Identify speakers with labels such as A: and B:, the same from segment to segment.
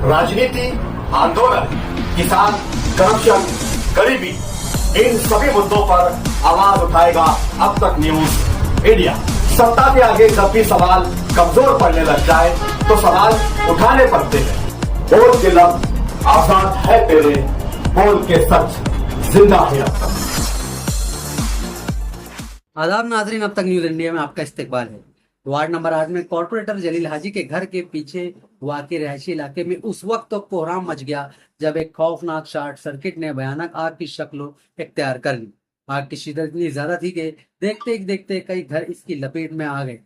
A: राजनीति, आंदोलन, किसान, करप्शन, गरीबी, इन सभी मुद्दों पर आवाज उठाएगा अब तक न्यूज इंडिया। सत्ता के आगे जब भी सवाल कमजोर पड़ने लग जाए तो सवाल उठाने पड़ते हैं। बोल के लफ्ज आजाद है तेरे, बोल के सच जिंदा है अब तक।
B: आदाब नाजरीन, अब तक न्यूज इंडिया में आपका इस्तकबाल है। वार्ड नंबर 8 में कॉर्पोरेटर जलील हाजी के घर के पीछे वाक़ई रिहायशी इलाके में उस वक्त तो कोहराम मच गया जब एक खौफनाक शॉर्ट सर्किट ने भयानक आग की शक्ल इख्तियार कर ली। आग की शिद्दत इतनी ज्यादा थी कि देखते ही देखते कई घर इसकी लपेट में आ गए।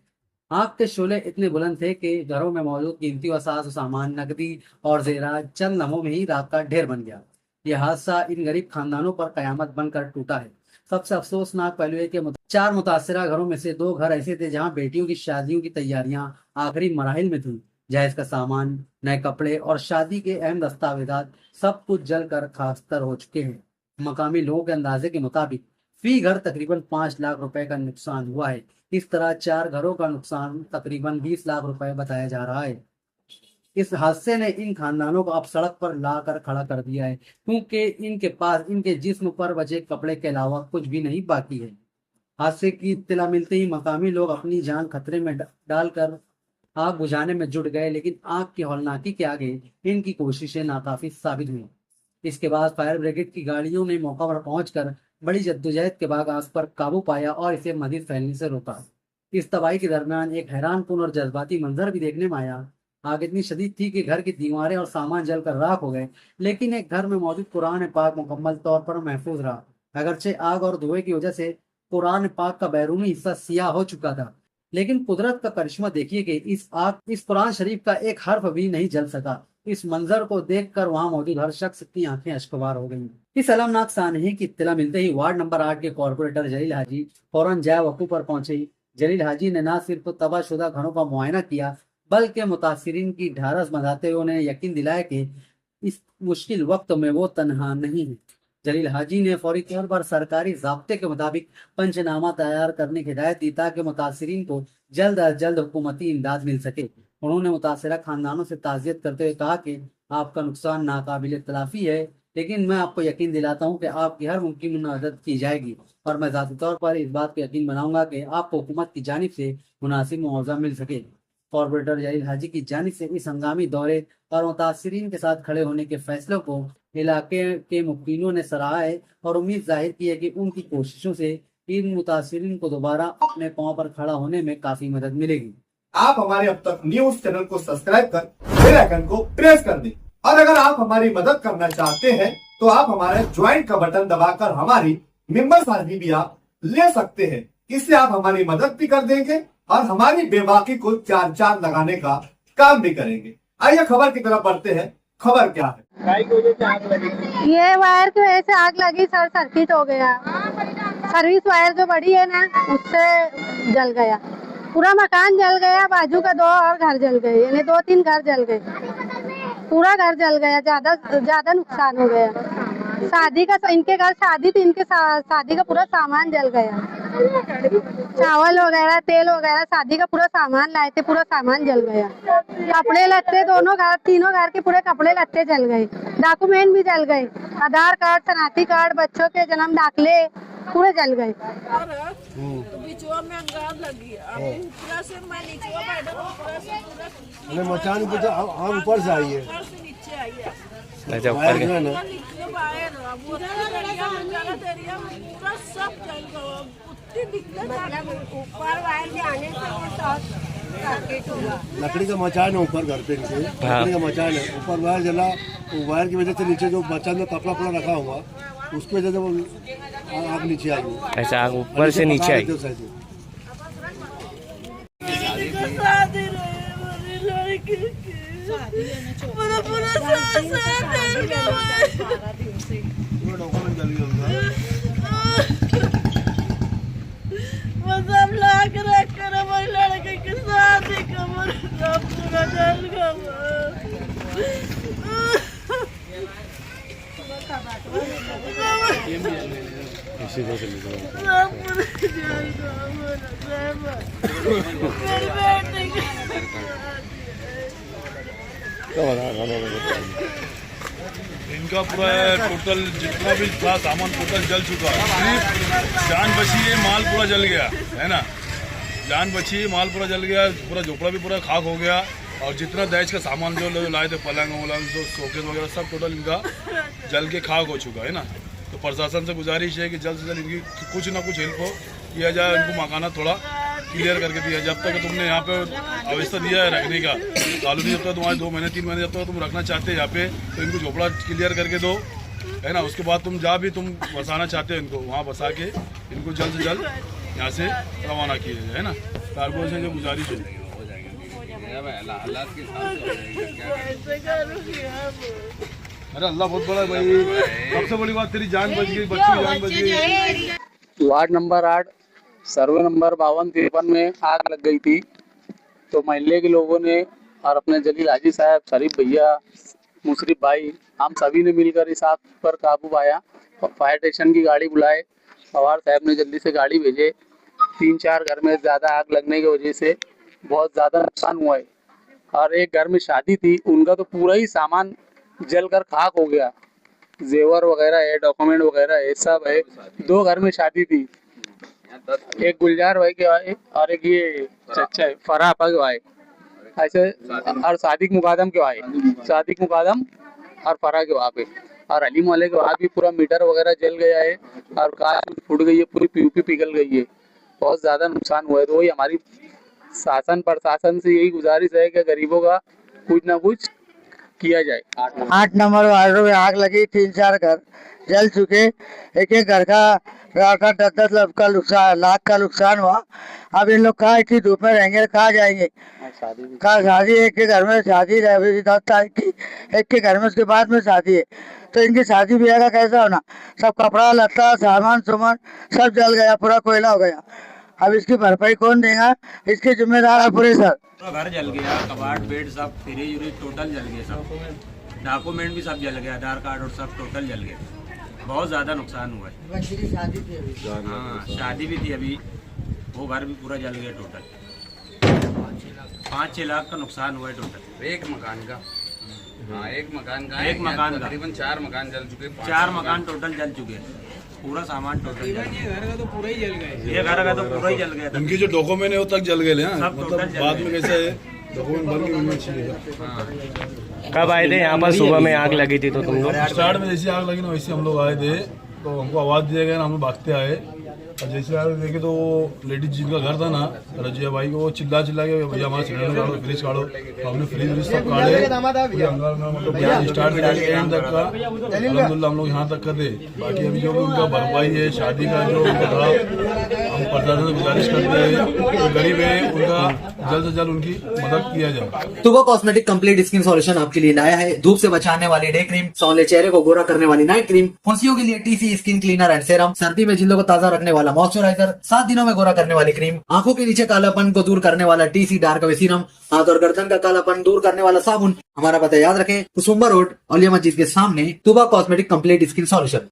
B: आग के शोले इतने बुलंद थे कि घरों में मौजूद कीमती व साज सामान, नकदी और जेवरात चंद लम्हों में ही राख का ढेर बन गया। यह हादसा इन गरीब खानदानों पर कयामत बनकर टूटा है। सबसे अफसोसनाक पहलू है कि 4 मुतासरा घरों में से 2 घर ऐसे थे जहां बेटियों की शादियों की तैयारियां आखिरी मराहिल में थी। जहेज का सामान, नए कपड़े और शादी के अहम दस्तावेजात सब कुछ जलकर खाकस्तर हो चुके हैं। मकामी लोगों के अंदाजे के मुताबिक फी घर तकरीबन 5 लाख रुपए का नुकसान हुआ है। इस तरह 4 घरों का नुकसान तकरीबन 20 लाख रुपए बताया जा रहा है। इस हादसे ने इन खानदानों को अब सड़क पर ला कर खड़ा कर दिया है, क्योंकि इनके पास इनके जिस्म पर बचे कपड़े के अलावा कुछ भी नहीं बाकी है। हादसे की इत्तला मिलते ही मकामी लोग अपनी जान खतरे में डालकर आग बुझाने में जुट गए, लेकिन आग की हौलनाकी के आगे इनकी कोशिशें नाकाफी साबित हुई। इसके बाद फायर ब्रिगेड की गाड़ियों ने मौका पर पहुंचकर बड़ी जद्दोजहद के बाद आग पर काबू पाया और इसे मजीद फैलने से रोका। इस तबाही के दरमियान एक हैरानकुन और जज्बाती मंजर भी देखने में आया। आग इतनी शदीद थी कि घर की दीवारें और सामान जलकर राख हो गए, लेकिन एक घर में मौजूद कुरान पाक मुकम्मल तौर पर महफूज रहा। अगरचे आग और धुएं की वजह से कुरान पाक का बैरूनी हिस्सा सियाह हो चुका था, लेकिन कुदरत का करिश्मा देखिए कि इस कुरान शरीफ का एक हर्फ भी नहीं जल सका। इस मंजर को देखकर वहां मौजूद हर शख्स की आंखें अश्कवार हो गईं। इस अलमनाक सानहे की इत्तला मिलते ही वार्ड नंबर 8 के कॉर्पोरेटर जलील हाजी फौरन जाए वकू पर पहुंचे। जलील हाजी ने न सिर्फ तबाहशुदा घरों का मुआयना किया, बल्कि मुतासिरीन की ढारस बंधाते हुए उन्हें यकीन दिलाया कि इस मुश्किल वक्त में वो तनहा नहीं है। जलील हाजी ने फौरी तौर पर सरकारी ज़ाब्ते के मुताबिक पंचनामा तैयार करने की हिदायत दी ताकि मुतासिरीन को जल्द अज जल्द हुकूमती इमदाद मिल सके। उन्होंने मुतासरा खानदानों से ताज़ियत करते हुए कहा कि आपका नुकसान नाकाबिल तलाफी है, लेकिन मैं आपको यकीन दिलाता हूँ कि आपकी हर मुमकिन मदद की जाएगी और मैं ज़ाती तौर पर इस बात को यकीन बनाऊंगा कि आपको हुकूमत की जानिब से मुनासिब मुआवजा मिल सके। कॉर्पोरेटर जलील हाजी की जानिब से इस हंगामी दौरे और मुतासिरीन के साथ खड़े होने के फैसलों को इलाके के मुकीनों ने सराहा है और उम्मीद जाहिर की है कि उनकी कोशिशों से इन मुतासिरीन को दोबारा अपने पांव पर खड़ा होने में काफी मदद मिलेगी।
A: आप हमारे अब तक न्यूज चैनल को सब्सक्राइब कर बेल आइकन को प्रेस कर दें और अगर आप हमारी मदद करना चाहते हैं तो आप हमारे ज्वाइन का बटन दबाकर हमारी मेंबर साझी भी आप ले सकते हैं। इससे आप हमारी मदद भी कर देंगे और हमारी बेबाकी को 4 चांद लगाने का काम भी करेंगे। आइए खबर की तरफ बढ़ते हैं। खबर क्या है?
C: ये वायर की वजह से आग लगी, शॉर्ट सर्किट हो गया। सर्विस वायर जो बड़ी है ना, उससे जल गया। पूरा मकान जल गया, बाजू का 2 और घर जल गए, यानी 2-3 घर जल गए। पूरा घर जल गया, ज्यादा नुकसान हो गया। शादी का इनके घर शादी थी, इनके शादी का पूरा सामान जल गया। चावल वगैरह, तेल वगैरह, शादी का पूरा सामान लाए थे, पूरा सामान जल गया। कपड़े लत्ते तीनों घर के पूरे कपड़े लत्ते जल गए। डॉक्यूमेंट भी जल गए, आधार कार्ड, शनाख्ती कार्ड, बच्चों के जन्म दाखिले पूरे जल गए।
D: मचान ऊपर से आई है। लकड़ी का मचान है ऊपर घर पे नीचे, लकड़ी का मचान है, ऊपर वायर जला। वायर की वजह से नीचे जो मचान में कपड़ा पूरा रखा हुआ, उसकी वजह से वो आग नीचे आई। ऐसा आग ऊपर से नीचे आई।
E: सब लाख रख कर हमारी लड़के के शादी का पूरा जल गया।
F: इनका पूरा टोटल जितना भी था सामान टोटल जल चुका है। सिर्फ जान बची है, माल पूरा जल गया है ना, जान बची है, माल पूरा जल गया, पूरा झोपड़ा भी पूरा खाक हो गया। और जितना दहेज का सामान जो लाए थे, पलंग वलंग जो शोकेस वगैरह सब टोटल इनका जल के खाक हो चुका है ना। तो प्रशासन से गुजारिश है कि जल्द से जल्द इनकी कुछ ना कुछ हेल्प हो किया जाए, इनको मकाना थोड़ा क्लियर करके दिया। जब तक तुमने यहाँ पे अवस्था दिया है रखने का कॉलोनी, जब तक तुम्हारे 2 महीने 3 महीने जब तक तुम रखना चाहते हो यहाँ पे, तो इनको झोपड़ा क्लियर करके दो है ना। उसके बाद तुम जहाँ भी तुम बसाना चाहते हो इनको, वहाँ बसा के इनको जल्द से जल्द यहाँ से रवाना किया जाए है ना। कारपोरेशन से गुजारिश है। अरे अल्लाह बहुत बड़ा है भाई, सबसे बड़ी बात तेरी जान बच गई, बच्ची की जान बच गई।
B: वार्ड नंबर 8 सर्वे नंबर 52-53 में आग लग गई थी। तो मोहल्ले के लोगों ने और अपने जलील हाजी साहब, शरीफ भैया, मुशरिफ भाई, हम सभी ने मिलकर इस आग पर काबू पाया। फायर स्टेशन की गाड़ी बुलाए, पवार साहब ने जल्दी से गाड़ी भेजे। 3-4 घर में ज़्यादा आग लगने की वजह से बहुत ज़्यादा नुकसान हुआ है। और एक घर में शादी थी, उनका तो पूरा ही सामान जल कर खाक हो गया। जेवर वगैरह है, डॉक्यूमेंट वगैरह है, सब है। 2 घर में शादी थी, एक गुलजार भाई के भाई और एक ये चचा है फराह आपा के भाई, ऐसे और सादिक मुकादम के भाई, सादिक मुकादम और फराह के वहाँ पे, और अलीम वाले के वहाँ भी पूरा मीटर वगैरह जल गया है और कार फूट गई है, पूरी पीयूपी पिघल गई है, बहुत ज़्यादा नुकसान हुआ है। तो वही हमारी शासन प्रशासन से यही गुजारिश है कि गरीबों का कुछ ना कुछ किया जाए।
G: 8 नंबर वार्ड में आग लगी, 3-4 घर जल चुके। एक घर का 10-10 लाख का नुकसान हुआ। अब इन लोग कहाँ इतनी धूप में रहेंगे, कहाँ जाएंगे। कहाँ शादी, एक के घर में शादी है 10 तारीख की, एक के घर में उसके बाद में शादी है। तो इनकी शादी ब्याह का कैसा होना, सब कपड़ा लत्ता सामान सुमान सब जल गया, पूरा कोयला हो गया। अब इसकी भरपाई कौन देगा, इसके जिम्मेदार है पूरे सर।
H: घर जल गया, कबाड़ बेड सब फ्रिज व्रिज टोटल जल गए, सब डॉक्यूमेंट भी सब जल गया, आधार कार्ड और सब टोटल जल गए। बहुत ज़्यादा नुकसान हुआ है।
G: बच्ची की शादी थी अभी,
H: हाँ शादी भी थी अभी, वो घर भी पूरा जल गया। टोटल 5-6 लाख का नुकसान हुआ है टोटल।
I: एक मकान का, हाँ एक मकान का,
H: एक मकान का
I: तकरीबन 4 मकान जल चुके,
H: 4 मकान टोटल जल चुके हैं। पूरा सामान टोटल जल गया। ये घर का तो पूरा ही जल गया, ये घर का तो पूरा ही जल गया।
F: उनकी जो डॉक्यूमेंट है वो तक जल गए हैं,
H: सब
F: मतलब
H: टोटल
F: बाद में कैसा है डॉक्यूमेंट बन के मिलना चाहिए।
J: कब आए थे यहाँ पर? सुबह में आग लगी थी तो तुम लोग?
F: स्टार्ट में जैसे आग लगी ना वैसे हम लोग आए थे, तो हमको आवाज़ दिया गया ना, हम लोग भागते आए। और जैसे आगे देखे तो वो लेडीज जिनका घर था ना रजिया भाई को, वो चिल्ला के भैया हमारा सिलेंडर काढ़ो, फ्रिज काढ़ो। तो हमने फ्रिज व्रिज सब काढ़े, मतलब स्टार्ट से एंड तक का अल्हम्दुलिल्लाह हम लोग यहाँ तक कर दे। बाकी अभी जो भी उनका भरपाई है शादी का जो उनका था, हम प्रशासन से गुजारिश करते हैं जो गरीब है उनका जल्द से जल्द उनकी मदद किया जाए।
B: तुबा कॉस्मेटिक कंप्लीट स्किन सॉल्यूशन आपके लिए लाया है धूप से बचाने वाली डे क्रीम, सौंले चेहरे को गोरा करने वाली नाइट क्रीम, फुंसियों के लिए TC skin cleaner and serum, सर्दी में जिल्दों को ताजा रखने वाला मॉइस्चराइजर, 7 दिनों में गोरा करने वाली क्रीम, आंखों के नीचे कालापन को दूर करने वाला टीसी डार्क वे सीरम, हाथ और गर्दन का कालापन दूर करने वाला साबुन। हमारा पता याद रखें, कुसुम्बा रोड, औलिया मस्जिद के सामने, तुबा कॉस्मेटिक कंप्लीट स्किन सॉल्यूशन।